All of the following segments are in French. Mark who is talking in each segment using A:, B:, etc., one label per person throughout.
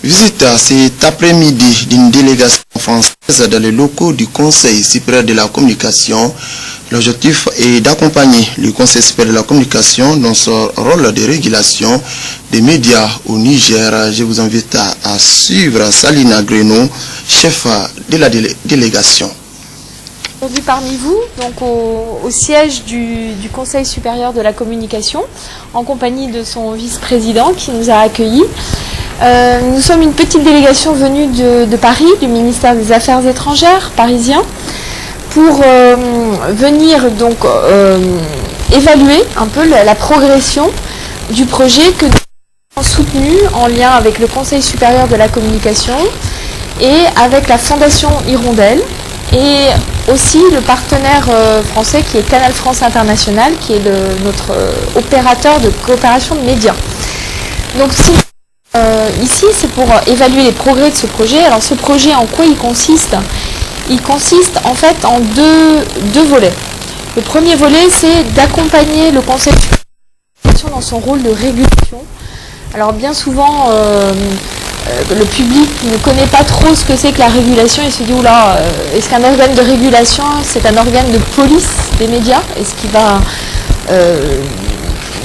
A: Visite cet après-midi d'une délégation française dans les locaux du Conseil supérieur de la communication. L'objectif est d'accompagner le Conseil supérieur de la communication dans son rôle de régulation des médias au Niger. Je vous invite à suivre Salina Greno, chef de la délégation.
B: Aujourd'hui parmi vous, donc au siège du Conseil supérieur de la communication, en compagnie de son vice-président qui nous a accueillis. Nous sommes une petite délégation venue de Paris, du ministère des Affaires étrangères parisien, pour venir donc évaluer un peu la progression du projet que nous avons soutenu en lien avec le Conseil supérieur de la communication et avec la Fondation Hirondelle et aussi le partenaire français qui est Canal France International, qui est notre opérateur de coopération de médias. Donc ici, c'est pour évaluer les progrès de ce projet. Alors ce projet, en quoi il consiste? Il consiste en fait en deux volets. Le premier volet, c'est d'accompagner le Conseil dans son rôle de régulation. Alors bien souvent, le public ne connaît pas trop ce que c'est que la régulation et se dit, oula, est-ce qu'un organe de régulation, c'est un organe de police des médias? Est-ce qu'il va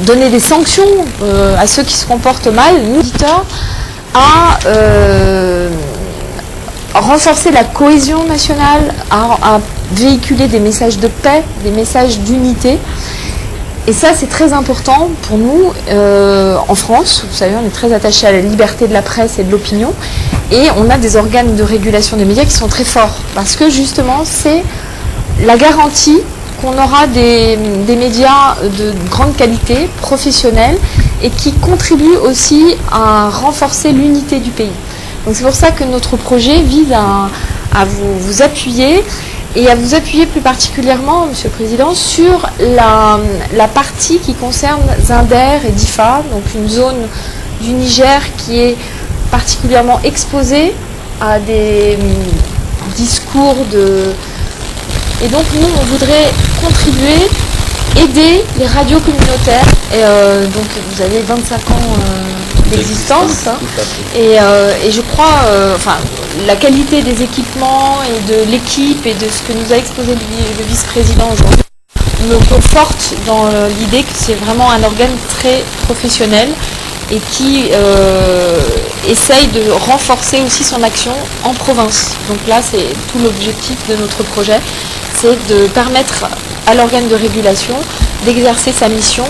B: donner des sanctions à ceux qui se comportent mal? Nous, éditeurs, à renforcer la cohésion nationale, à véhiculer des messages de paix, des messages d'unité. Et ça, c'est très important pour nous en France. Vous savez, on est très attaché à la liberté de la presse et de l'opinion. Et on a des organes de régulation des médias qui sont très forts. Parce que justement, c'est la garantie qu'on aura des médias de grande qualité, professionnels, et qui contribuent aussi à renforcer l'unité du pays. Donc c'est pour ça que notre projet vise à vous appuyer, et à vous appuyer plus particulièrement, Monsieur le Président, sur la partie qui concerne Zinder et Difa, donc une zone du Niger qui est particulièrement exposée à des discours de... Et donc nous, on voudrait contribuer, aider les radios communautaires. Et donc vous avez 25 ans d'existence. Et je crois, enfin, la qualité des équipements et de l'équipe et de ce que nous a exposé le vice-président aujourd'hui me conforte dans l'idée que c'est vraiment un organe très professionnel et qui essaye de renforcer aussi son action en province. Donc là, c'est tout l'objectif de notre projet, c'est de permettre à l'organe de régulation d'exercer sa mission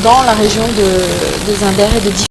B: dans la région de Zinder et de Difa.